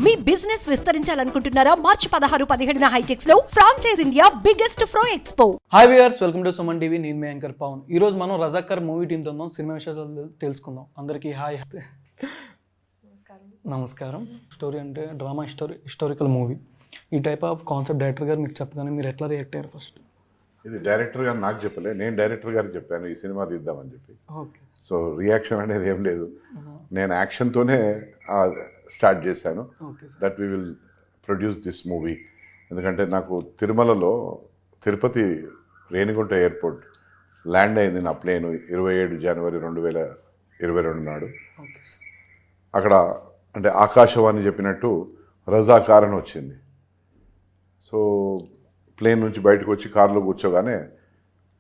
మీ business విస్తరించాలనుకుంటున్నారా? మార్చి 16-17 హైటెక్స్ లో franchise India biggest ఫ్రో expo. Hi viewers, welcome to Suman TV. నేను మీ anchor Pawan. ఈ రోజు మనం రజాకర్ మూవీ టీంతో ఉన్నాం. సినిమా విషయాలు తెలుసుకుందాం. అందరికీ హాయ్. నమస్కారం. స్టోరీ అంటే డ్రామా, హిస్టారికల్ మూవీ. ఈ టైప్ ఆఫ్ కాన్సెప్ట్ డైరెక్టర్ గారు మీకు చెప్పగానే మీరు ఎట్లా రియాక్ట్ అయ్యారు? ఫస్ట్ ఇది డైరెక్టర్ గారు నాకు చెప్పలే, నేను డైరెక్టర్ గారికి చెప్పాను ఈ సినిమా తీద్దామని చెప్పి. ఓకే. సో రియాక్షన్ అనేది ఏం లేదు, నేను యాక్షన్తోనే స్టార్ట్ చేశాను. That we will produce this movie. ఎందుకంటే నాకు తిరుమలలో తిరుపతి రేణిగుంట ఎయిర్పోర్ట్ ల్యాండ్ అయింది నా ప్లేను 27 జనవరి 2022 నాడు. అక్కడ అంటే ఆకాశవాణి చెప్పినట్టు రజాకార్ అని వచ్చింది. సో ప్లేన్ నుంచి బయటకు వచ్చి కారులో కూర్చోగానే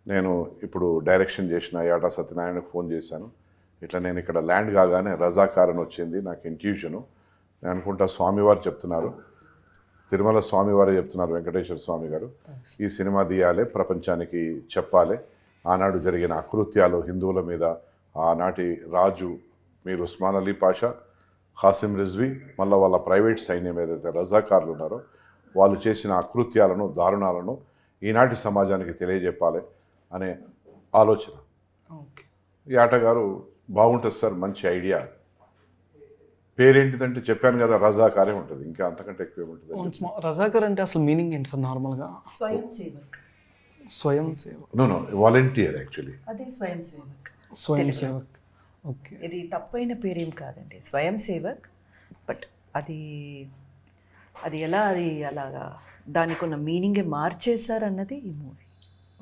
నేను ఇప్పుడు డైరెక్షన్ చేసిన యాటా సత్యనారాయణకు ఫోన్ చేశాను. ఇట్లా నేను ఇక్కడ ల్యాండ్ కాగానే రజాకార్ అని వచ్చింది. నాకు ఇంట్యూషను. నేను అనుకుంటా స్వామివారు చెప్తున్నారు, తిరుమల స్వామివారే చెప్తున్నారు, వెంకటేశ్వర స్వామి గారు ఈ సినిమా తీయాలి, ప్రపంచానికి చెప్పాలి. ఆనాడు జరిగిన అకృత్యాలు హిందువుల మీద, ఆనాటి రాజు మీరు ఉస్మాన్ అలీ పాషా, ఖాసిం రిజ్వీ, మళ్ళీ వాళ్ళ ప్రైవేట్ సైన్యం ఏదైతే రజాకార్లు ఉన్నారో వాళ్ళు చేసిన అకృత్యాలను, దారుణాలను ఈనాటి సమాజానికి తెలియజెప్పాలి అనే ఆలోచన. ఈ ఆటగారు బాగుంటుంది సార్, మంచి ఐడియా. పేరేంటిదంటే చెప్పాను కదా, రజాకారే ఉంటుంది, ఇంకా అంతకంటే ఎక్కువ ఉంటుంది. రజాకర్ అంటే అసలు మీనింగ్ ఏంటి సార్? నార్మల్గా స్వయం సేవక్. స్వయం సేవక్. No volunteer actually. అదే స్వయం సేవక్. స్వయం సేవక్. ఓకే. ఇది తప్పైన పేరేం కాదండి, స్వయం సేవక్. బట్ అది ఎలా అది అలాగా దానికి ఉన్న మీనింగే మార్చేశారన్నది ఈ మూవీ.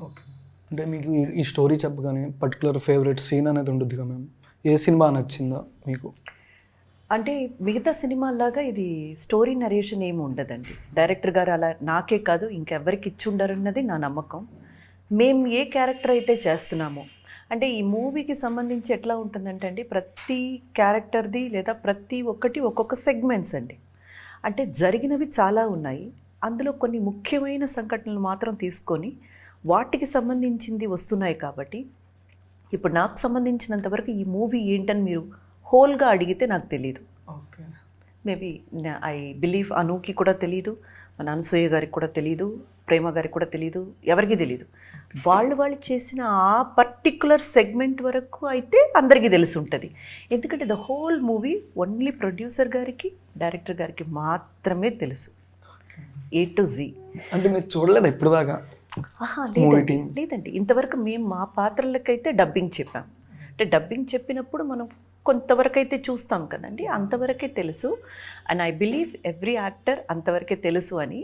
ఓకే. అంటే మీకు ఈ స్టోరీ చెప్పగానే పర్టికులర్ ఫేవరెట్ సీన్ అనేది ఉంటుందిగా మ్యామ్, ఏ సినిమా నచ్చిందా మీకు? అంటే మిగతా సినిమాలాగా ఇది స్టోరీ నరేషన్ ఏమి ఉండదండి. డైరెక్టర్ గారు అలా నాకే కాదు ఇంకెవరికి ఇచ్చి ఉండరన్నది నా నమ్మకం. మేము ఏ క్యారెక్టర్ అయితే చేస్తున్నామో, అంటే ఈ మూవీకి సంబంధించి ఎట్లా ఉంటుందంటే అండి, ప్రతి క్యారెక్టర్ది లేదా ప్రతి ఒక్కటి ఒక్కొక్క సెగ్మెంట్స్ అండి. అంటే జరిగినవి చాలా ఉన్నాయి, అందులో కొన్ని ముఖ్యమైన సంఘటనలు మాత్రం తీసుకొని వాటికి సంబంధించింది వస్తున్నాయి. కాబట్టి ఇప్పుడు నాకు సంబంధించినంతవరకు ఈ మూవీ ఏంటని మీరు హోల్గా అడిగితే నాకు తెలీదు. ఓకే. మేబీ ఐ బిలీవ్ అనుకి కూడా తెలీదు, మన అనసూయ గారికి కూడా తెలీదు, ప్రేమ గారికి కూడా తెలీదు, ఎవరికి తెలీదు. వాళ్ళు చేసిన ఆ పర్టికులర్ సెగ్మెంట్ వరకు అయితే అందరికీ తెలిసి ఉంటుంది. ఎందుకంటే the whole movie only producer గారికి, డైరెక్టర్ గారికి మాత్రమే తెలుసు, A to Z. అంటే మీరు చూడలేదు ఇప్పుడు దాకా? లేదండి, ఇంతవరకు మేము మా పాత్రలకైతే డబ్బింగ్ చెప్పాం. అంటే డబ్బింగ్ చెప్పినప్పుడు మనం కొంతవరకు అయితే చూస్తాం కదండి, అంతవరకే తెలుసు. And I believe every actor అంతవరకే తెలుసు అని.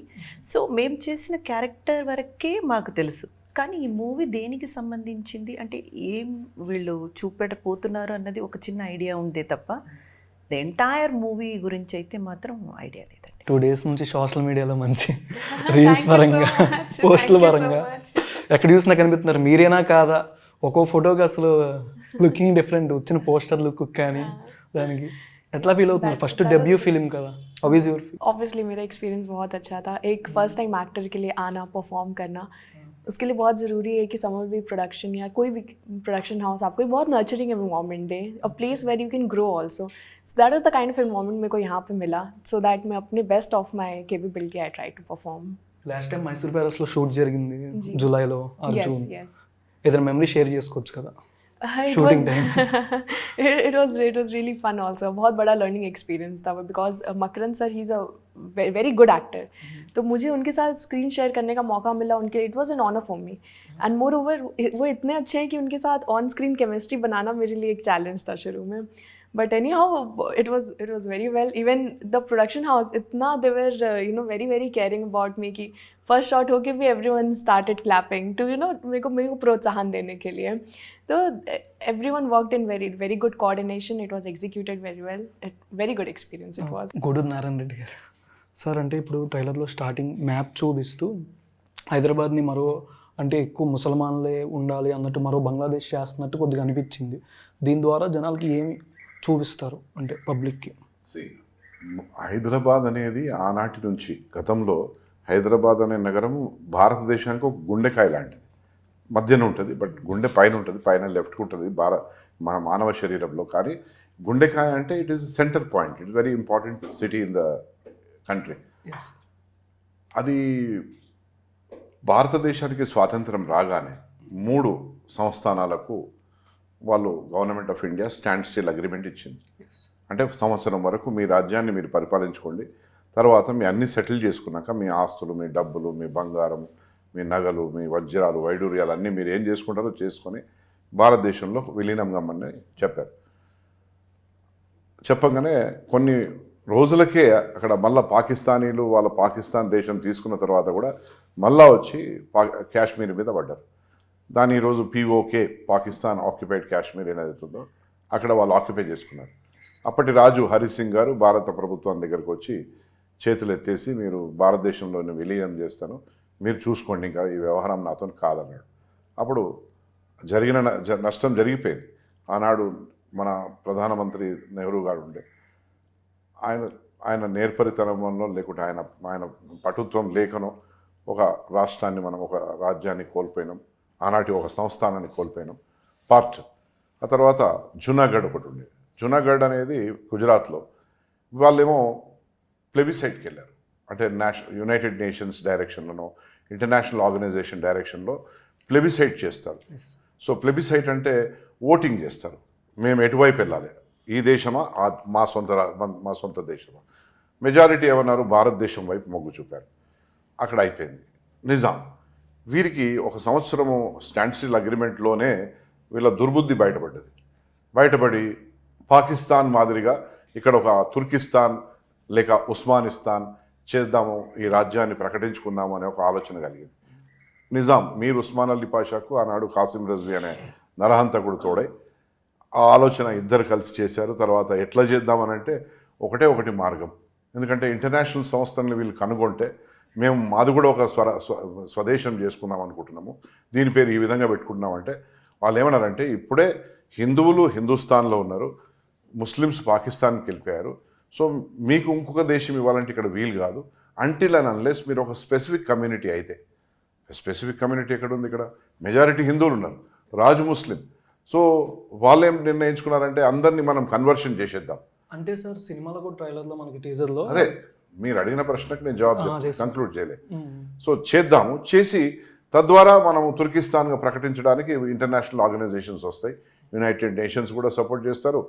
సో మేము చేసిన క్యారెక్టర్ వరకే మాకు తెలుసు. కానీ ఈ మూవీ దేనికి సంబంధించింది అంటే ఏం వీళ్ళు చూపెట్టపోతున్నారు అన్నది ఒక చిన్న ఐడియా ఉందే తప్ప ద ఎంటైర్ మూవీ గురించి అయితే మాత్రం ఐడియా లేదండి. 2 days నుంచి సోషల్ మీడియాలో మంచి రీల్స్ పరంగా, పోస్టుల పరంగా ఎక్కడ చూసినా కనిపిస్తున్నారు. మీరేనా కాదా? ఒక్కో ఫోటోకి అసలు లుకింగ్ డిఫరెంట్, వచ్చిన పోస్టర్ లుక్ కానీ దానికి ఎట్లా ఫీల్ అవుతున్నారు? ఫస్ట్ డెబ్యూ ఫిल्म కదా, how is your feel? Obviously मेरा एक्सपीरियंस बहुत अच्छा था. एक फर्स्ट टाइम एक्टर के लिए आना, परफॉर्म करना, उसके लिए बहुत ज़रूरी है कि समर भी प्रोडक्शन या कोई भी प्रोडक्शन हाउस आपको बहुत नर्चरिंग एनवायरनमेंट दे, a place where you can grow also. So that was the kind of environment मेरे को यहाँ पे मिला, सो दैट मैं अपने best of my capability I try to perform. Last time Mysore ప్యాలెస్లో షూట్ జరిగింది జూలైలో ఆర్ జూన్. ఏదైనా మెమరీ షేర్ చేసుకోవచ్చు కదా shooting time? it was really fun also. बहुत बड़ा learning experience था because Makaran sir he is a very good actor. तो मुझे उनके साथ स्क्रीन शेयर करने का मौका मिला. उनके it was an honor for me. And moreover वो इतने अच्छे हैं कि उनके साथ ऑन स्क्रीन केमिस्ट्री बनाना मेरे लिए एक चैलेंज था शुरू में. But anyhow it was very well. Even the production house इतना they were very caring about me कि फर्स्ट शॉट होके भी everyone started clapping to मेरे को प्रोत्साहन देने के लिए. तो everyone worked in very good coordination. It was executed very well. Very good experience it was. Gudur Narayana Reddy గారు సార్, అంటే ఇప్పుడు ట్రైలర్లో స్టార్టింగ్ మ్యాప్ చూపిస్తూ హైదరాబాద్ని మరో అంటే ఎక్కువ ముసల్మాన్లే ఉండాలి అన్నట్టు మరో బంగ్లాదేశ్ చేస్తున్నట్టు కొద్దిగా అనిపించింది. దీని ద్వారా జనాలకి ఏమి చూపిస్తారు అంటే పబ్లిక్కి? హైదరాబాద్ అనేది ఆనాటి నుంచి గతంలో హైదరాబాద్ అనే నగరం భారతదేశానికి ఒక గుండెకాయ లాంటిది. మధ్యన ఉంటుంది, బట్ గుండె పైన ఉంటుంది, పైన లెఫ్ట్కి ఉంటుంది మన మానవ శరీరంలో. కానీ గుండెకాయ అంటే it is centre point, it's very important city in the country. అది భారతదేశానికి స్వాతంత్రం రాగానే 3 సంస్థానాలకు వాళ్ళు government of India stand still agreement ఇచ్చింది. అంటే సంవత్సరం వరకు మీ రాజ్యాన్ని మీరు పరిపాలించుకోండి, తర్వాత మీ అన్ని సెటిల్ చేసుకున్నాక మీ ఆస్తులు, మీ డబ్బులు, మీ బంగారం, మీ నగలు, మీ వజ్రాలు, వైడూర్యాలు అన్నీ మీరు ఏం చేసుకుంటారో చేసుకొని భారతదేశంలో విలీనం కమ్మని చెప్పారు. చెప్పగానే కొన్ని రోజులకే అక్కడ మళ్ళీ పాకిస్తానీలు వాళ్ళ పాకిస్తాన్ దేశం తీసుకున్న తర్వాత కూడా మళ్ళా వచ్చి కాశ్మీర్ మీద పడ్డారు. దాని ఈరోజు POK, పాకిస్తాన్ ఆక్యుపైడ్ కాశ్మీర్ ఏదైతుందో అక్కడ వాళ్ళు ఆక్యుపై చేసుకున్నారు. అప్పటి రాజు హరి సింగ్ గారు భారత ప్రభుత్వం దగ్గరకు వచ్చి చేతులు ఎత్తేసి, మీరు భారతదేశంలోని విలీనం చేస్తాను, మీరు చూసుకోండి, ఇంకా ఈ వ్యవహారం నాతో కాదన్నాడు. అప్పుడు జరిగిన నష్టం జరిగిపోయింది. ఆనాడు మన ప్రధానమంత్రి నెహ్రూ గారు ఉండే, ఆయన నేర్పరితనంలో లేకుంటే ఆయన పటుత్వం లేఖనో ఒక రాష్ట్రాన్ని మనం, ఒక రాజ్యాన్ని కోల్పోయినాం, ఆనాటి ఒక సంస్థానాన్ని కోల్పోయినాం పార్ట్. ఆ తర్వాత జునాగఢ్ ఒకటి ఉండేది. జునాగఢ్ అనేది గుజరాత్లో. వాళ్ళేమో ప్లెబిసైట్కి వెళ్ళారు, అంటే యునైటెడ్ నేషన్స్ డైరెక్షన్లోనో ఇంటర్నేషనల్ ఆర్గనైజేషన్ డైరెక్షన్లో ప్లెబిసైట్ చేస్తారు. సో ప్లెబిసైట్ అంటే ఓటింగ్ చేస్తారు, మేము ఎటువైపు వెళ్ళాలి, ఈ దేశమా మా సొంత దేశమా. మెజారిటీ ఏమన్నారు, భారతదేశం వైపు మొగ్గు చూపారు. అక్కడ అయిపోయింది. నిజాం వీరికి ఒక సంవత్సరము స్టాండ్ స్టిల్ అగ్రిమెంట్లోనే వీళ్ళ దుర్బుద్ధి బయటపడి పాకిస్తాన్ మాదిరిగా ఇక్కడ ఒక తుర్కిస్తాన్ లేక ఉస్మానిస్తాన్ చేద్దాము, ఈ రాజ్యాన్ని ప్రకటించుకుందాము అనే ఒక ఆలోచన కలిగింది. నిజాం మీర్ ఉస్మాన్ అలీ పాషాకు ఆనాడు కాసిం రజ్వీ అనే నరహంతకుడు తోడై ఆ ఆలోచన ఇద్దరు కలిసి చేశారు. తర్వాత ఎట్లా చేద్దామనంటే ఒకటి మార్గం, ఎందుకంటే ఇంటర్నేషనల్ సంస్థలను వీళ్ళు కనుగొంటే మేము మాది కూడా ఒక స్వదేశం చేసుకుందాం అనుకుంటున్నాము, దీని పేరు ఈ విధంగా పెట్టుకుంటున్నామంటే వాళ్ళు ఏమన్నారంటే, ఇప్పుడే హిందువులు హిందుస్థాన్లో ఉన్నారు, ముస్లిమ్స్ పాకిస్తాన్కి వెళ్ళిపోయారు, సో మీకు ఇంకొక దేశం ఇవ్వాలంటే ఇక్కడ వీలు కాదు, అంటిల్ అండ్ అన్లెస్ మీరు ఒక స్పెసిఫిక్ కమ్యూనిటీ అయితే. స్పెసిఫిక్ కమ్యూనిటీ ఎక్కడ ఉంది, ఇక్కడ మెజారిటీ హిందువులు ఉన్నారు, రాజు ముస్లిం. సో వాళ్ళు ఏం నిర్ణయించుకున్నారంటే అందరినీ మనం కన్వర్షన్ చేసేద్దాం. అంటే సార్ సినిమాలో కూడా ట్రైలర్లో మనకి టీజర్లో అదే మీరు అడిగిన ప్రశ్నకు నేను జవాబు కంక్లూడ్ చేయలేదు. సో చేద్దాము, చేసి తద్వారా మనం తుర్కిస్తాన్గా ప్రకటించడానికి ఇంటర్నేషనల్ ఆర్గనైజేషన్స్ వస్తాయి, యునైటెడ్ నేషన్స్ కూడా సపోర్ట్ చేస్తారు,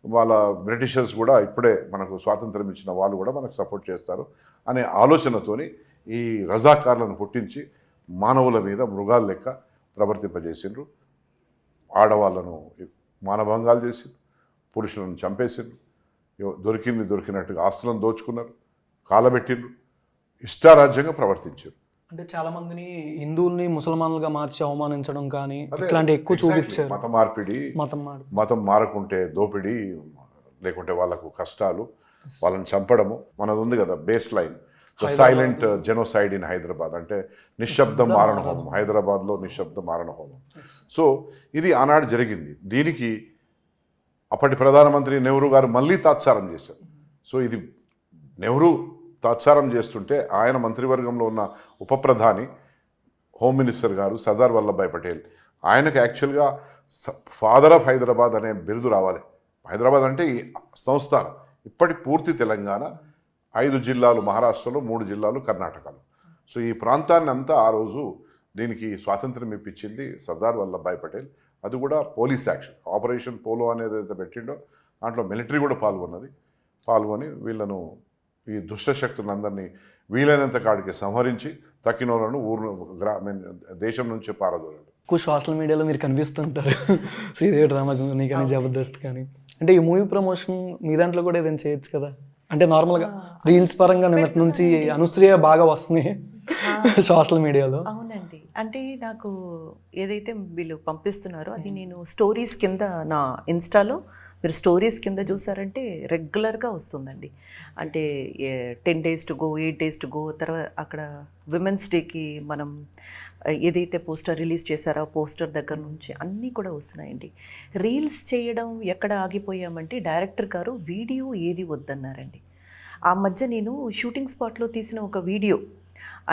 వాళ్ళ బ్రిటిషర్స్ కూడా ఇప్పుడే మనకు స్వాతంత్రం ఇచ్చిన వాళ్ళు కూడా మనకు సపోర్ట్ చేస్తారు అనే ఆలోచనతోని ఈ రజాకార్లను పుట్టించి మానవుల మీద మృగాల లెక్క ప్రవర్తింపజేసిండ్రు. ఆడవాళ్ళను మానభంగాలు చేసిండ్రు, పురుషులను చంపేసిండ్రు, దొరికినట్టుగా ఆస్తులను దోచుకున్నారు, కాలబెట్టిండ్రు, ఇష్టారాజ్యంగా ప్రవర్తించారు. అంటే చాలా మందిని హిందువుల్ని ముసల్మాన్లుగా మార్చి అవమానించడం కానీ ఇట్లాంటి ఎక్కువ చూపించారు. మతం మారకుంటే దోపిడీ, లేకుంటే వాళ్ళకు కష్టాలు, వాళ్ళని చంపడము. మనది ఉంది కదా base line, the silent genocide in Hyderabad, అంటే నిశ్శబ్ద మారణ హోమం, హైదరాబాద్లో నిశ్శబ్ద మారణ హోమం. సో ఇది ఆనాడు జరిగింది. దీనికి అప్పటి ప్రధానమంత్రి నెహ్రూ గారు మళ్ళీ తాత్సారం చేశారు. సో ఇది నెహ్రూ తాత్సారం చేస్తుంటే ఆయన మంత్రివర్గంలో ఉన్న ఉప ప్రధాని హోమ్ మినిస్టర్ గారు సర్దార్ వల్లభాయ్ పటేల్, ఆయనకు యాక్చువల్గా ఫాదర్ ఆఫ్ హైదరాబాద్ అనే బిరుదు రావాలి. హైదరాబాద్ అంటే ఈ సంస్థానం, ఇప్పటి పూర్తి తెలంగాణ, 5 జిల్లాలు మహారాష్ట్రలో, 3 జిల్లాలు కర్ణాటకలో. సో ఈ ప్రాంతాన్ని అంతా ఆ రోజు దీనికి స్వాతంత్రం ఇప్పించింది సర్దార్ వల్లభాయ్ పటేల్. అది కూడా పోలీస్ యాక్షన్, ఆపరేషన్ పోలో అనేది అయితే పెట్టిండో దాంట్లో మిలిటరీ కూడా పాల్గొని వీళ్ళను, ఈ దుష్టశక్తులందరినీ వీలైనంత కాడికి సంహరించి తక్కినోళ్ళను దేశం నుంచి పారదోలండి. ఎక్కువ సోషల్ మీడియాలో మీరు కనిపిస్తుంటారు, శ్రీదేవి డ్రామా కానీ జబర్దస్త్ కానీ. అంటే ఈ మూవీ ప్రమోషన్ మీ దాంట్లో కూడా ఏదైనా చేయొచ్చు కదా? అంటే నార్మల్గా రీల్స్ పరంగా నిన్నటి నుంచి అనుశ్రీయ బాగా వస్తున్నాయి సోషల్ మీడియాలో. అవునండి, అంటే నాకు ఏదైతే వీళ్ళు పంపిస్తున్నారో అది నేను స్టోరీస్ కింద, నా ఇన్స్టాలో మీరు స్టోరీస్ కింద చూసారంటే రెగ్యులర్గా వస్తుందండి. అంటే 10 days to go, 8 days to go, తర్వాత అక్కడ విమెన్స్ డేకి మనం ఏదైతే పోస్టర్ రిలీజ్ చేశారో పోస్టర్ దగ్గర నుంచి అన్నీ కూడా వస్తున్నాయండి. రీల్స్ చేయడం ఎక్కడ ఆగిపోయామంటే డైరెక్టర్ గారు వీడియో ఏది వద్దన్నారండి. ఆ మధ్య నేను షూటింగ్ స్పాట్లో తీసిన ఒక వీడియో,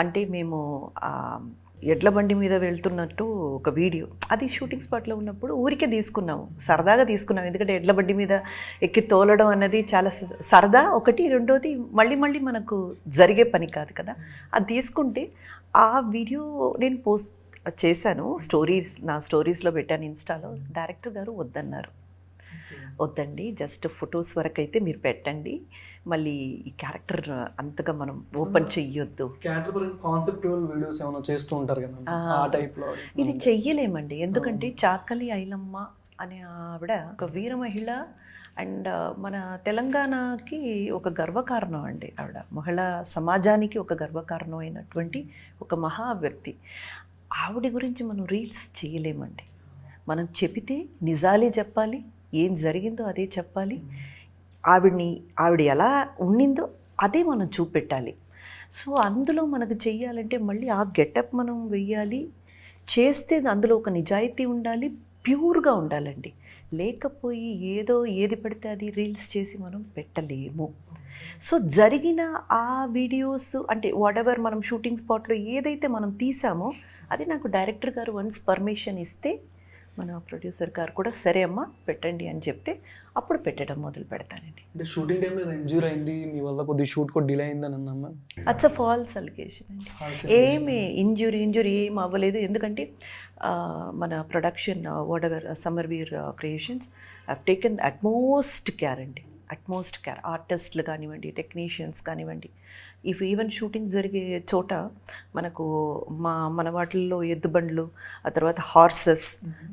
అంటే మేము ఎడ్ల బండి మీద వెళ్తున్నట్టు ఒక వీడియో, అది షూటింగ్ స్పాట్లో ఉన్నప్పుడు ఊరికే తీసుకున్నాము, సరదాగా తీసుకున్నాం. ఎందుకంటే ఎడ్ల బండి మీద ఎక్కి తోలడం అన్నది చాలా సరదా ఒకటి, రెండోది మళ్ళీ మళ్ళీ మనకు జరిగే పని కాదు కదా. అది తీసుకుంటే ఆ వీడియో నేను పోస్ట్ చేశాను, నా స్టోరీస్లో పెట్టాను ఇన్స్టాలో. డైరెక్టర్ గారు వద్దన్నారు, వద్దండి జస్ట్ ఫొటోస్ వరకు అయితే మీరు పెట్టండి, మళ్ళీ ఈ క్యారెక్టర్ అంతగా మనం ఓపెన్ చెయ్యొద్దు. కాన్సెప్చువల్ వీడియోస్ ఏమైనా చేస్తూ ఉంటారు కదా ఆ టైప్లో. ఇది చెయ్యలేమండి, ఎందుకంటే చాకలి ఐలమ్మ అనే ఆవిడ ఒక వీర మహిళ అండ్ మన తెలంగాణకి ఒక గర్వకారణం అండి. ఆవిడ మహిళా సమాజానికి ఒక గర్వకారణం అయినటువంటి ఒక మహా వ్యక్తి. ఆవిడ గురించి మనం రీల్స్ చేయలేమండి. మనం చెబితే నిజాలే చెప్పాలి, ఏం జరిగిందో అదే చెప్పాలి, ఆవిడ ఎలా ఉండిందో అదే మనం చూపెట్టాలి. సో అందులో మనకు చెయ్యాలంటే మళ్ళీ ఆ గెటప్ మనం వెయ్యాలి, చేస్తే అందులో ఒక నిజాయితీ ఉండాలి, ప్యూర్గా ఉండాలండి. లేకపోయి ఏది పడితే అది రీల్స్ చేసి మనం పెట్టలేము. సో జరిగిన ఆ వీడియోస్ అంటే వాటెవర్ మనం షూటింగ్ స్పాట్లో ఏదైతే మనం తీసామో అది నాకు డైరెక్టర్ గారు వన్స్ పర్మిషన్ ఇస్తే, మన ప్రొడ్యూసర్ గారు కూడా సరే అమ్మా పెట్టండి అని చెప్తే అప్పుడు పెట్టడం మొదలు పెడతానండి. అంటే షూటింగ్ టైంలో ఇంజ్యూర్ అయింది మీ వల్ల, కొద్దిగా షూట్ కూడా డిలే అయిందని అన్నమ్మా. అట్స్ అ ఫాల్స్ అలిగేషన్ అండి. ఏమి ఇంజ్యూరీ ఏం అవ్వలేదు. ఎందుకంటే మన production whatever Samarveer creations have taken utmost care అండి, అట్మోస్ట్ కేర్. ఆర్టిస్టులు కానివ్వండి, టెక్నీషియన్స్ కానివ్వండి, ఈవెన్ షూటింగ్ జరిగే చోట మనకు మన వాటిల్లో ఎద్దుబండ్లు, ఆ తర్వాత హార్సెస్,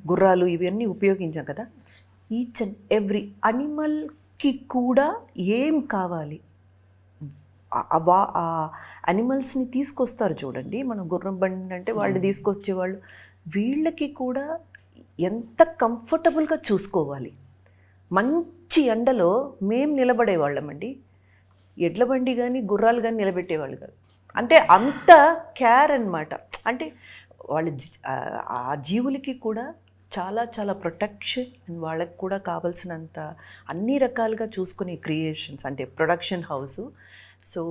గుర్రాలు ఇవన్నీ ఉపయోగించాం కదా. ఈచ్ అండ్ ఎవ్రీ అనిమల్కి కూడా ఏం కావాలి, ఆ అనిమల్స్ని తీసుకొస్తారు చూడండి. మనం గుర్రం బండి అంటే వాళ్ళు తీసుకొచ్చేవాళ్ళు, వీళ్ళకి కూడా ఎంత కంఫర్టబుల్గా చూసుకోవాలి. మంచి ఎండలో మేము నిలబడేవాళ్ళమండి, ఎడ్ల బండి కానీ గుర్రాలు కానీ నిలబెట్టేవాళ్ళు కాదు. అంటే అంత కేర్ అన్నమాట. అంటే వాళ్ళ ఆ జీవులకి కూడా చాలా చాలా ప్రొటెక్షన్ అండ్ వాళ్ళకి కూడా కావాల్సినంత అన్ని రకాలుగా చూసుకునే క్రియేషన్స్ అంటే ప్రొడక్షన్ హౌసు. సో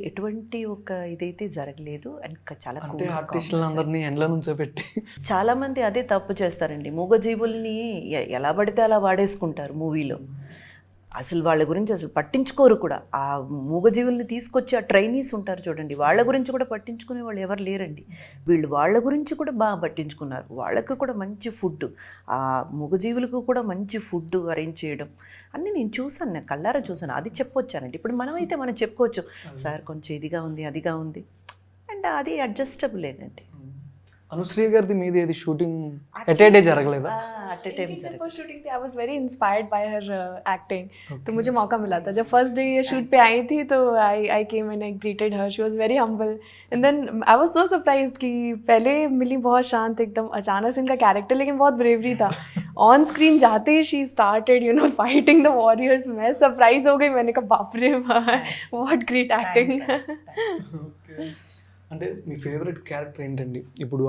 ఎటువంటి ఒక ఇదైతే జరగలేదు. అండ్ చాలా ఆర్టిస్టులందరినీ ఎండ్ల నుంచో పెట్టి చాలామంది అదే తప్పు చేస్తారండి. మూగజీవుల్ని ఎలా పడితే అలా వాడేసుకుంటారు మూవీలో. అసలు వాళ్ళ గురించి అసలు పట్టించుకోరు కూడా. ఆ మూగజీవుల్ని తీసుకొచ్చి ఆ ట్రైనీస్ ఉంటారు చూడండి, వాళ్ళ గురించి కూడా పట్టించుకునే వాళ్ళు ఎవరు లేరండి. వీళ్ళు వాళ్ళ గురించి కూడా బాగా పట్టించుకున్నారు. వాళ్ళకు కూడా మంచి ఫుడ్, ఆ మూగజీవులకు కూడా మంచి ఫుడ్ అరేంజ్ చేయడం అన్నీ నేను చూసాను, నేను కళ్ళారా చూసాను. అది చెప్పొచ్చానండి. ఇప్పుడు మనమైతే మనం చెప్పుకోవచ్చు, సార్ కొంచెం ఇదిగా ఉంది అదిగా ఉంది, అండ్ అది అడ్జస్టబులేనండి. అనుశ్రీ గారిది మీది ఏది షూటింగ్ ఎట్ ఏ డే జరగలేదా? फर्स्ट शूटिंग थी, I was very inspired by her acting. तो मुझे मौका मिला था जब फर्स्ट डे ये शूट पे आई थी, तो I came and I greeted her. She was very humble and then I was so surprised कि पहले मिली बहुत शांत एकदम, अचानक से इनका कैरेक्टर लेकिन बहुत ब्रेवरी था. ऑन स्क्रीन जाते ही she started fighting the warriors. मैं सरप्राइज हो गई, मैंने कहा बाप रे व्हाट ग्रेट एक्टिंग. అంటే మీ ఫేవరెట్ క్యారెక్టర్ ఏంటండి? ఇప్పుడు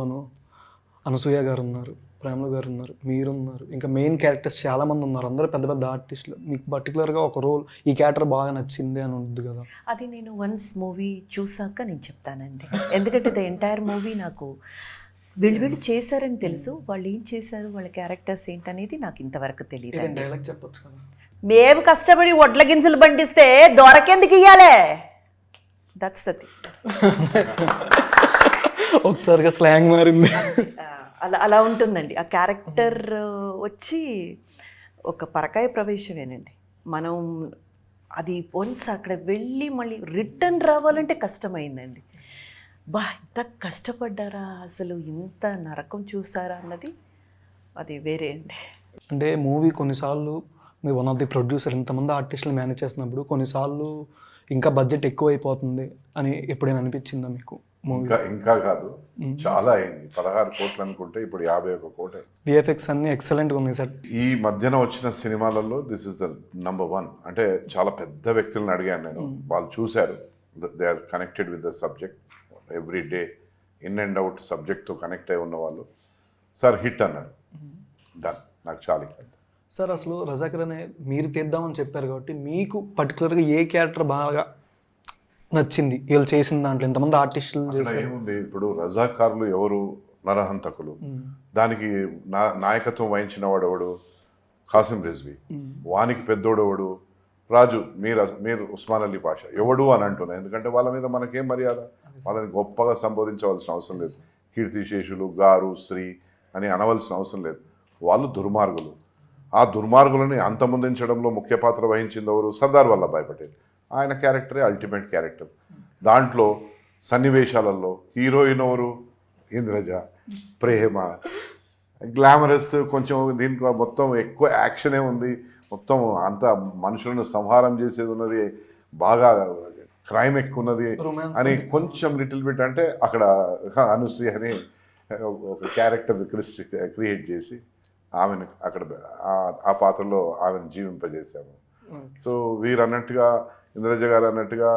అనసూయ గారు ఉన్నారు, ప్రేమలు గారు ఉన్నారు, మీరున్నారు, ఇంకా మెయిన్ క్యారెక్టర్స్ చాలామంది ఉన్నారు, అందరూ పెద్ద పెద్ద ఆర్టిస్టులు. మీకు పర్టికులర్గా ఒక రోల్ ఈ క్యారెక్టర్ బాగా నచ్చింది అని ఉంటుంది కదా? అది నేను వన్స్ మూవీ చూసాక నేను చెప్తానండి. ఎందుకంటే ద ఎంటైర్ మూవీ నాకు వీళ్ళు చేశారని తెలుసు, వాళ్ళు ఏం చేశారు, వాళ్ళ క్యారెక్టర్స్ ఏంటనేది నాకు ఇంతవరకు తెలియదు. డైలాగ్ చెప్పొచ్చు కదా? మేము కష్టపడి ఒడ్ల గింజలు పండిస్తే దొరకెందుకు ఇయ్యాలే, దట్స్ ద థింగ్. ఒకసారిగా స్లాంగ్ మారింది. అలా ఉంటుందండి ఆ క్యారెక్టర్. వచ్చి ఒక పరకాయ ప్రవేశమేనండి. మనం అది వన్స్ అక్కడ వెళ్ళి మళ్ళీ రిటర్న్ రావాలంటే కష్టమైందండి. ఇంత కష్టపడ్డారా, అసలు ఇంత నరకం చూసారా అన్నది అది వేరే అండి. అంటే మూవీ కొన్నిసార్లు మీరు వన్ ఆఫ్ ది ప్రొడ్యూసర్, ఇంతమంది ఆర్టిస్టులు మేనేజ్ చేసినప్పుడు కొన్నిసార్లు ఇంకా బడ్జెట్ ఎక్కువ అయిపోతుంది అని ఎప్పుడైనా అనిపించిందా మీకు? ఇంకా కాదు, చాలా అయింది. 16 కోట్లు అనుకుంటే ఇప్పుడు 51 కోట్లు. విఎఫ్ఎక్స్ అన్ని ఎక్సలెంట్గా ఉంది సార్. ఈ మధ్యన వచ్చిన సినిమాలలో దిస్ ఇస్ ద నంబర్ 1. అంటే చాలా పెద్ద వ్యక్తులను అడిగాను నేను, వాళ్ళు చూశారు, they are connected with the subject every day, in and out సబ్జెక్ట్తో కనెక్ట్ అయి ఉన్న వాళ్ళు సార్ హిట్ అన్నారు. డన్, నాకు చాలా ఇబ్బంది. సార్ అసలు రజాకర్ అనే మీరు తీద్దామని చెప్పారు కాబట్టి మీకు పర్టికులర్గా ఏ క్యారెక్టర్ బాగా నచ్చింది వీళ్ళు చేసిన దాంట్లో ఇంతమంది ఆర్టిస్టులు అక్కడ చేశారు. ఏముంది ఇప్పుడు రజాకారులు ఎవరు, నరహంతకులు, దానికి నాయకత్వం వహించిన వాడెవడు, ఖాసిం రిజ్వీ, వానికి పెద్దోడెవడు, రాజు మీరు ఉస్మాన్ అలీ పాషా, ఎవడు అని అంటున్నాయి. ఎందుకంటే వాళ్ళ మీద మనకేం మర్యాద, వాళ్ళని గొప్పగా సంబోధించవలసిన అవసరం లేదు, కీర్తిశేషులు గారు శ్రీ అని అనవలసిన అవసరం లేదు. వాళ్ళు దుర్మార్గులు. ఆ దుర్మార్గులని అంతమొందించడంలో ముఖ్య పాత్ర వహించింది ఎవరు, సర్దార్ వల్లభాయ్ పటేల్. ఆయన క్యారెక్టరే అల్టిమేట్ క్యారెక్టర్. దాంట్లో సన్నివేశాలలో హీరోయిన్ ఎవరు, ఇంద్రజ, ప్రేమ, గ్లామరస్, కొంచెం దీనికి మొత్తం ఎక్కువ యాక్షనే ఉంది, మొత్తం అంత మనుషులను సంహారం చేసేది ఉన్నది, బాగా క్రైమ్ ఎక్కువ ఉన్నది అని కొంచెం లిటిల్ బిట్ అంటే అక్కడ అనుశ్రీ అని ఒక క్యారెక్టర్ క్రియేట్ చేసి ఆమెను అక్కడ ఆ పాత్రలో ఆమెను జీవింపజేశాము. సో వీరు అన్నట్టుగా, ఇంద్రజ గారు అన్నట్టుగా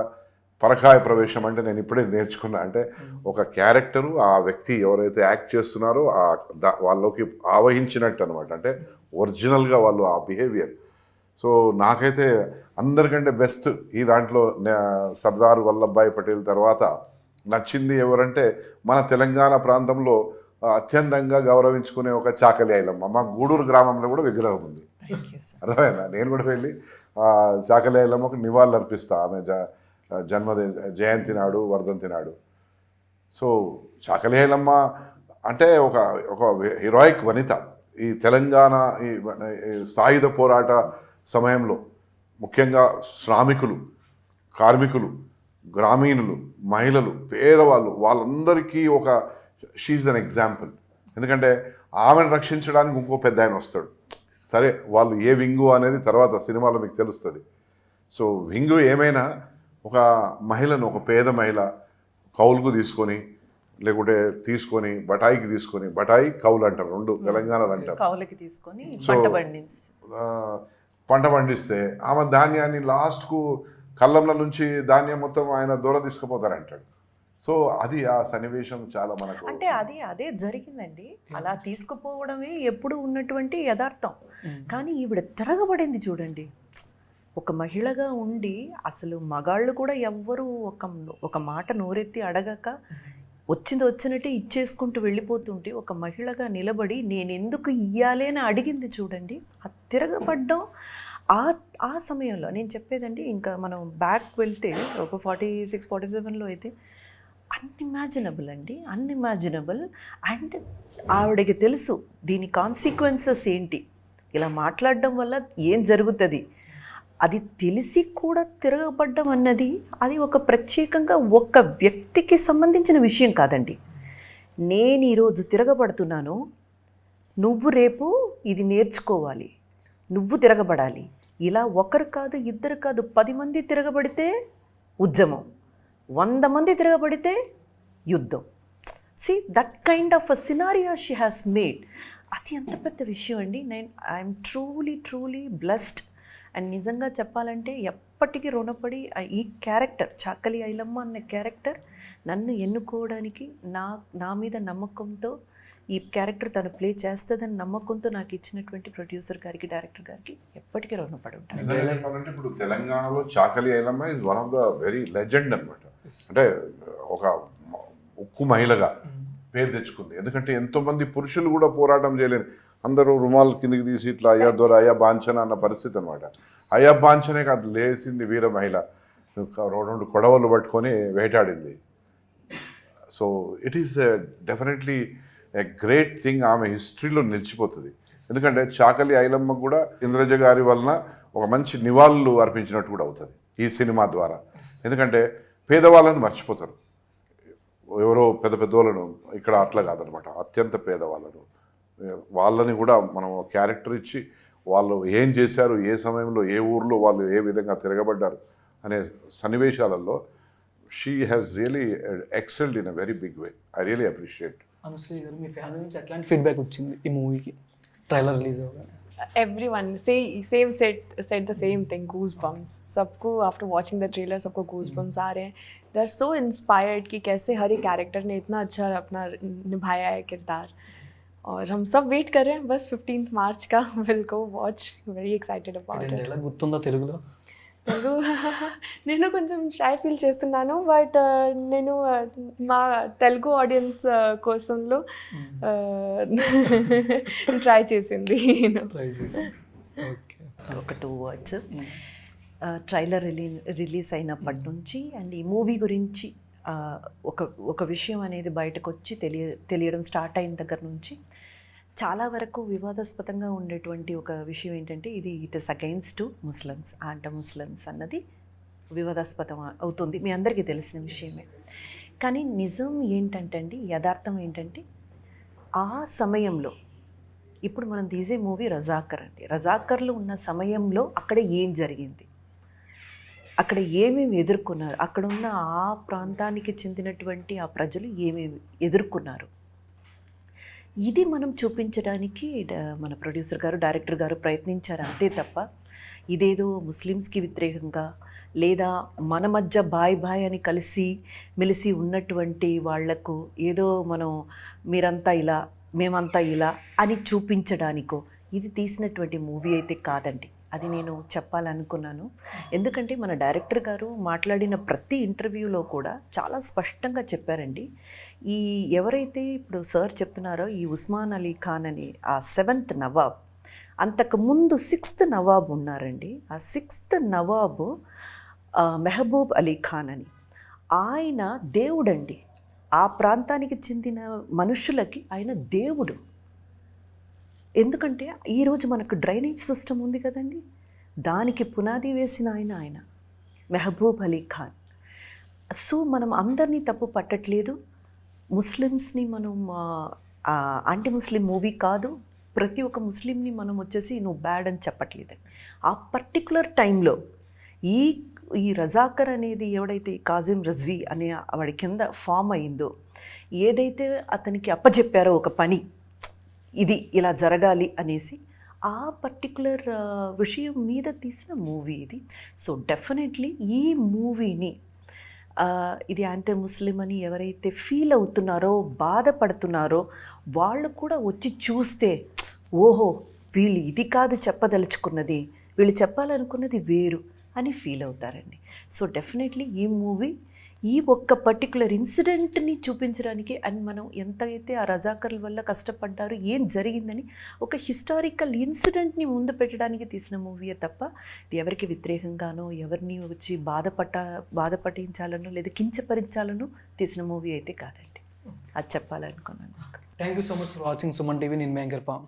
పరకాయ ప్రవేశం అంటే నేను ఇప్పుడే నేర్చుకున్నా. అంటే ఒక క్యారెక్టరు ఆ వ్యక్తి ఎవరైతే యాక్ట్ చేస్తున్నారో వాళ్ళకి ఆవహించినట్టు అనమాట. అంటే ఒరిజినల్గా వాళ్ళు ఆ బిహేవియర్. సో నాకైతే అందరికంటే బెస్ట్ ఈ దాంట్లో సర్దార్ వల్లభాయ్ పటేల్ తర్వాత నచ్చింది ఎవరంటే మన తెలంగాణ ప్రాంతంలో అత్యంతంగా గౌరవించుకునే ఒక చాకలి ఐలమ్మ. మా గూడూరు గ్రామంలో కూడా విగ్రహం ఉంది, అర్థమైందా? నేను కూడా వెళ్ళి చాకలి ఐలమ్మకు నివాళులు అర్పిస్తా, ఆమె జయంతి నాడు, వర్ధంతి నాడు. సో చాకలి ఐలమ్మ అంటే ఒక హీరోయిక్ వనిత. ఈ తెలంగాణ ఈ సాయుధ పోరాట సమయంలో ముఖ్యంగా శ్రామికులు, కార్మికులు, గ్రామీణులు, మహిళలు, పేదవాళ్ళు, వాళ్ళందరికీ ఒక షీఈ్ అన్ ఎగ్జాంపుల్. ఎందుకంటే ఆమెను రక్షించడానికి ఇంకో పెద్ద ఆయన వస్తాడు. సరే వాళ్ళు ఏ వింగు అనేది తర్వాత సినిమాలో మీకు తెలుస్తుంది. సో వింగు ఏమైనా ఒక మహిళను, ఒక పేద మహిళ కౌలుకు తీసుకొని, లేకుంటే తీసుకొని బటాయికి తీసుకొని, బటాయి కౌలు అంటారు, రెండు తెలంగాణలో అంటారు, కౌలుకి తీసుకొని పంట పండిస్తే ఆమె ధాన్యాన్ని లాస్ట్కు కళ్ళంల నుంచి ధాన్యం మొత్తం ఆయన దూర తీసుకుపోతారంటాడు. సో అది ఆ సన్నివేశం చాలా మనకు అంటే అదే జరిగిందండి. అలా తీసుకుపోవడమే ఎప్పుడు ఉన్నటువంటి యథార్థం. కానీ ఈవిడ తిరగబడింది చూడండి. ఒక మహిళగా ఉండి అసలు మగాళ్ళు కూడా ఎవ్వరూ ఒక మాట నోరెత్తి అడగక వచ్చినట్టు ఇచ్చేసుకుంటూ వెళ్ళిపోతుంటే ఒక మహిళగా నిలబడి నేను ఎందుకు ఇయ్యాలి అని అడిగింది చూడండి. ఆ తిరగబడ్డం ఆ సమయంలో నేను చెప్పేదండి. ఇంకా మనం బ్యాక్ వెళ్తే ఒక 46, 47లో అయితే అన్ఇమాజినబుల్ అండి, అన్ఇమాజినబుల్. అండ్ ఆవిడకి తెలుసు దీని కాన్సిక్వెన్సెస్ ఏంటి, ఇలా మాట్లాడడం వల్ల ఏం జరుగుతుంది, అది తెలిసి కూడా తిరగబడ్డం అన్నది అది ఒక ప్రత్యేకంగా ఒక వ్యక్తికి సంబంధించిన విషయం కాదండి. నేను ఈరోజు తిరగబడుతున్నాను, నువ్వు రేపు ఇది నేర్చుకోవాలి, నువ్వు తిరగబడాలి. ఇలా ఒకరు కాదు, ఇద్దరు కాదు, 10 మంది తిరగబడితే ఉద్యమం, 100 మంది తిరగబడితే యుద్ధం. See that kind of a scenario she has made. అది ఎంత పెద్ద విషయం అండి. I'm truly blessed. అండ్ నిజంగా చెప్పాలంటే ఎప్పటికీ రుణపడి ఈ క్యారెక్టర్ చాకలి ఐలమ్మ అన్న క్యారెక్టర్ నన్ను ఎన్నుకోవడానికి నా మీద నమ్మకంతో ఈ క్యారెక్టర్ తను ప్లే చేస్తుందని నమ్మకంతో నాకు ఇచ్చినటువంటి ప్రొడ్యూసర్ గారికి, డైరెక్టర్ గారికి ఎప్పటికీ రుణపడి ఉంటాను. చెప్పాలంటే ఇప్పుడు తెలంగాణలో Chakali Ilamma is one of the very legend అనమాట. అంటే ఒక ఉక్కు మహిళగా పేరు తెచ్చుకుంది. ఎందుకంటే ఎంతోమంది పురుషులు కూడా పోరాటం చేయలేరు, అందరూ రుమాలు కిందికి తీసి ఇట్లా అయ్యా దొర, అయ్యా బాంచన అన్న పరిస్థితి అనమాట. అయ్యా బాంచనే కాదు, లేచింది వీర మహిళ, 2 కొడవలు పట్టుకొని వేటాడింది. So it is definitely a great thing. ఆమె హిస్టరీలో నిలిచిపోతుంది. ఎందుకంటే చాకలి ఐలమ్మ కూడా ఇంద్రజ గారి వలన ఒక మంచి నివాళులు అర్పించినట్టు కూడా అవుతుంది ఈ సినిమా ద్వారా. ఎందుకంటే పేదవాళ్ళని మర్చిపోతారు, ఎవరో పెద్దోళ్ళను, ఇక్కడ అట్లా కాదనమాట, అత్యంత పేదవాళ్ళను, వాళ్ళని కూడా మనం క్యారెక్టర్ ఇచ్చి వాళ్ళు ఏం చేశారు, ఏ సమయంలో ఏ ఊర్లో వాళ్ళు ఏ విధంగా తిరగబడ్డారు అనే సన్నివేశాలలో she has really excelled in a very big way. I really appreciate. Anushree గారు, మీ ఫ్యామిలీ నుంచి ఎట్లాంటి ఫీడ్బ్యాక్ వచ్చింది ఈ మూవీకి ట్రైలర్ రిలీజ్ అవ్వగానే? Everyone said the same thing, goosebumps. सबको after watching the trailer सबको goosebumps आ रहे हैं. They are so inspired कि कैसे हर एक कैरेक्टर ने इतना अच्छा अपना निभाया है किरदार. और हम सब वेट कर रहे हैं बस 15th मार्च का. We'll go watch. Very excited about it. Dialogue గుర్తుందా తెలుగులో? నేను కొంచెం షై ఫీల్ చేస్తున్నాను, బట్ నేను మా తెలుగు ఆడియన్స్ కోసంలో ట్రై చేసింది. ట్రై చేసి ఓకే. ఒక 2 వర్డ్స్. ట్రైలర్ రిలీజ్ అయినప్పటి నుంచి అండ్ ఈ మూవీ గురించి ఒక విషయం అనేది బయటకు వచ్చి తెలియడం స్టార్ట్ అయిన దగ్గర నుంచి చాలా వరకు వివాదాస్పదంగా ఉండేటువంటి ఒక విషయం ఏంటంటే ఇది it is against Muslims, Muslims అన్నది వివాదాస్పదం అవుతుంది, మీ అందరికీ తెలిసిన విషయమే. కానీ నిజం ఏంటంటే అండి, యథార్థం ఏంటంటే ఆ సమయంలో ఇప్పుడు మనం తీసే మూవీ రజాకర్ అండి. రజాకర్లు ఉన్న సమయంలో అక్కడ ఏం జరిగింది, అక్కడ ఏమేమి ఎదుర్కొన్నారు, అక్కడ ఉన్న ఆ ప్రాంతానికి చెందినటువంటి ఆ ప్రజలు ఏమేమి ఎదుర్కొన్నారు, ఇది మనం చూపించడానికి మన ప్రొడ్యూసర్ గారు, డైరెక్టర్ గారు ప్రయత్నించారు అంతే తప్ప ఇదేదో ముస్లిమ్స్కి వ్యతిరేకంగా లేదా మన మధ్య బాయ్ అని కలిసి మెలిసి ఉన్నటువంటి వాళ్లకు ఏదో మనం మీరంతా ఇలా మేమంతా ఇలా అని చూపించడానికో ఇది తీసినటువంటి మూవీ అయితే కాదండి. అది నేను చెప్పాలనుకున్నాను. ఎందుకంటే మన డైరెక్టర్ గారు మాట్లాడిన ప్రతి ఇంటర్వ్యూలో కూడా చాలా స్పష్టంగా చెప్పారండి. ఈ ఎవరైతే ఇప్పుడు సార్ చెప్తున్నారో ఈ ఉస్మాన్ అలీ ఖాన్ అని ఆ 7th నవాబ్, అంతకుముందు 6th నవాబ్ ఉన్నారండి. ఆ 6th నవాబు మెహబూబ్ అలీ ఖాన్ అని, ఆయన దేవుడండి. ఆ ప్రాంతానికి చెందిన మనుషులకి ఆయన దేవుడు. ఎందుకంటే ఈరోజు మనకు డ్రైనేజ్ సిస్టమ్ ఉంది కదండి, దానికి పునాది వేసిన ఆయన మెహబూబ్ అలీ ఖాన్. సో మనం అందరినీ తప్పు పట్టట్లేదు, ముస్లిమ్స్ని మనం యాంటీ ముస్లిం మూవీ కాదు, ప్రతి ఒక్క ముస్లింని మనం వచ్చేసి నువ్వు బ్యాడ్ అని చెప్పట్లేదు. ఆ పర్టికులర్ టైంలో ఈ రజాకర్ అనేది ఎవడైతే కాజిం రజ్వీ అనే వాడి కింద ఫామ్ అయిందో, ఏదైతే అతనికి అప్పచెప్పారో ఒక పని ఇది ఇలా జరగాలి అనేసి, ఆ పర్టికులర్ విషయం మీద తీసిన మూవీ ఇది. సో డెఫినెట్లీ ఈ మూవీని ఇది యాంటీ ముస్లిం అని ఎవరైతే ఫీల్ అవుతున్నారో, బాధపడుతున్నారో వాళ్ళు కూడా వచ్చి చూస్తే ఓహో వీళ్ళు ఇది కాదు చెప్పదలుచుకున్నది, వీళ్ళు చెప్పాలనుకున్నది వేరు అని ఫీల్ అవుతారండి. సో డెఫినెట్లీ ఈ మూవీ ఈ ఒక్క పర్టికులర్ ఇన్సిడెంట్ని చూపించడానికి అండ్ మనం ఎంతైతే ఆ రజాకర్ల వల్ల కష్టపడ్డారు, ఏం జరిగిందని ఒక హిస్టారికల్ ఇన్సిడెంట్ని ముందు పెట్టడానికి తీసిన మూవీయే తప్ప ఇది ఎవరికి వ్యతిరేకంగానో ఎవరిని వచ్చి బాధపట్టించాలనో లేదా కించపరించాలనో తీసిన మూవీ అయితే కాదండి. అది చెప్పాలనుకున్నాను. Thank you so much for watching Suman TV. నేను మ్యాంకర్ పామ్.